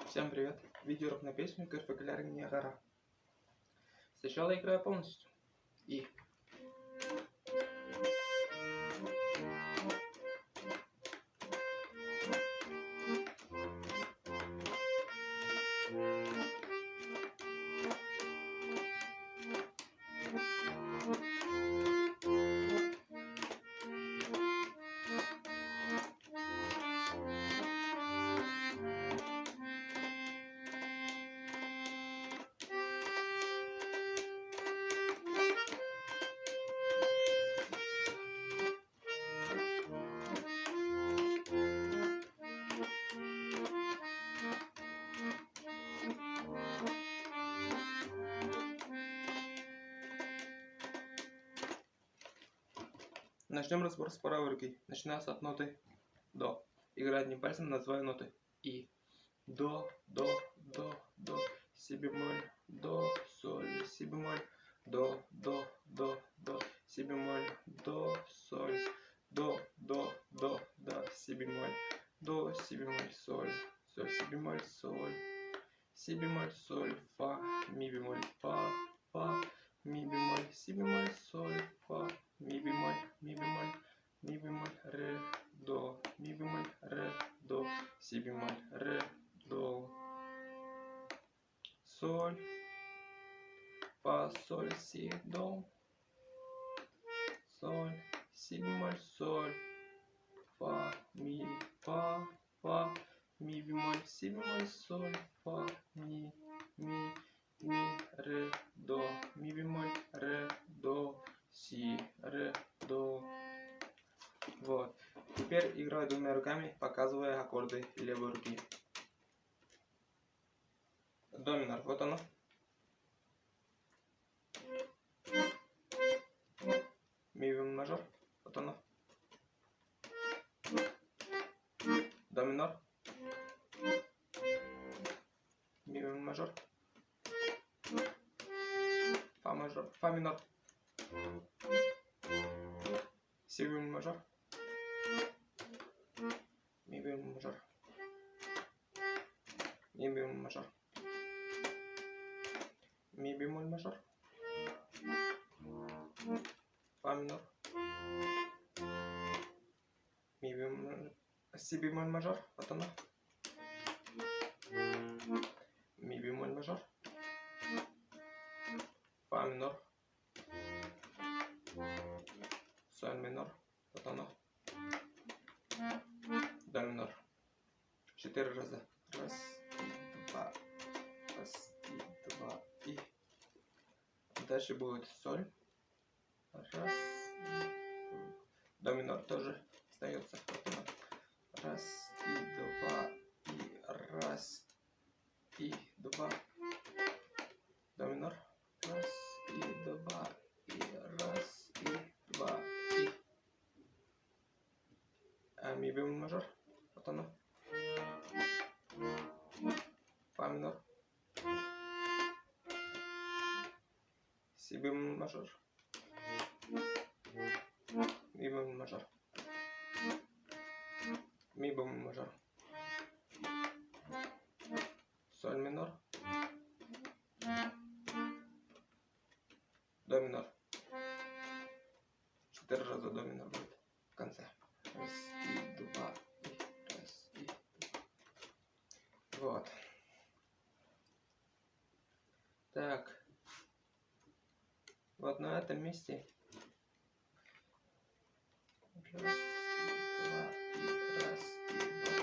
Всем привет! Видеоурок на песню «Кайф-фокуляр Ниагара». Сначала играю полностью. И... Начнем разбор с правой руки. Начинается от ноты до. Играю одним пальцем, называю ноты. И. До, си бемоль, до, соль, си бемоль, до, си бемоль, до, соль, до, си бемоль, до, си бемоль, соль, си бемоль, соль, фа, ми бемоль, фа, ми бемоль, си бемоль, соль, фа, ми бемоль, ре, до, ми бемоль, ре, до, си бемоль, ре, до, соль, фа, соль, си, до, соль, си бемоль, соль, фа, ми, бемоль, си бемоль, соль, фа, ми, ре, до, ми бемоль, ре, до, си, ре, до. Вот. Теперь играю двумя руками, показывая аккорды левой руки. До минор, вот оно. Ми бемоль мажор, вот оно. До минор. Ми бемоль мажор. Фа мажор, фа минор. Си бемоль мажор. Ми бемоль мажор. Ми бемоль мажор. Ми бемоль мажор. Фа минор. Ми бемоль, си бемоль мажор, вот оно. Ми бемоль мажор. Фа минор. Соль минор, вот оно. До минор. 4 раза. Раз, два, раз, и два, и. Дальше будет соль. Раз, и... До минор тоже остается. Вот оно. Раз, и два, и раз, и два. До минор. Раз, и два, и раз, и два, и. А ми бемоль мажор. Вот оно. Фа минор. Си бемоль мажор. Ми бемоль мажор. Ми бемоль мажор. Соль минор. До минор. 4 раза до минор будет в конце. Раз, и два, и раз, и два. Вот. Так. Вот на этом месте. Раз, и два, и раз, и два.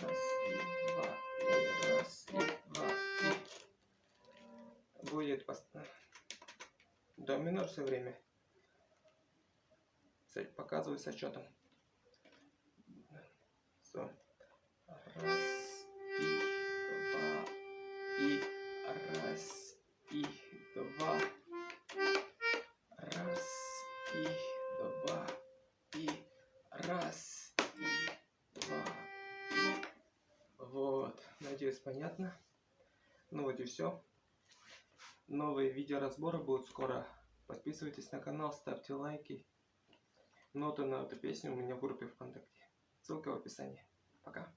Раз, и два, и раз, и два, и. Будет до минор все время. Показываю с отчетом. Все. Раз, и два, и раз, и два. Раз, и два, и раз, и два, и. Вот. Надеюсь, понятно. Ну вот и все. Новые видеоразборы будут скоро. Подписывайтесь на канал, ставьте лайки. Ноты на эту песню у меня в группе ВКонтакте. Ссылка в описании. Пока.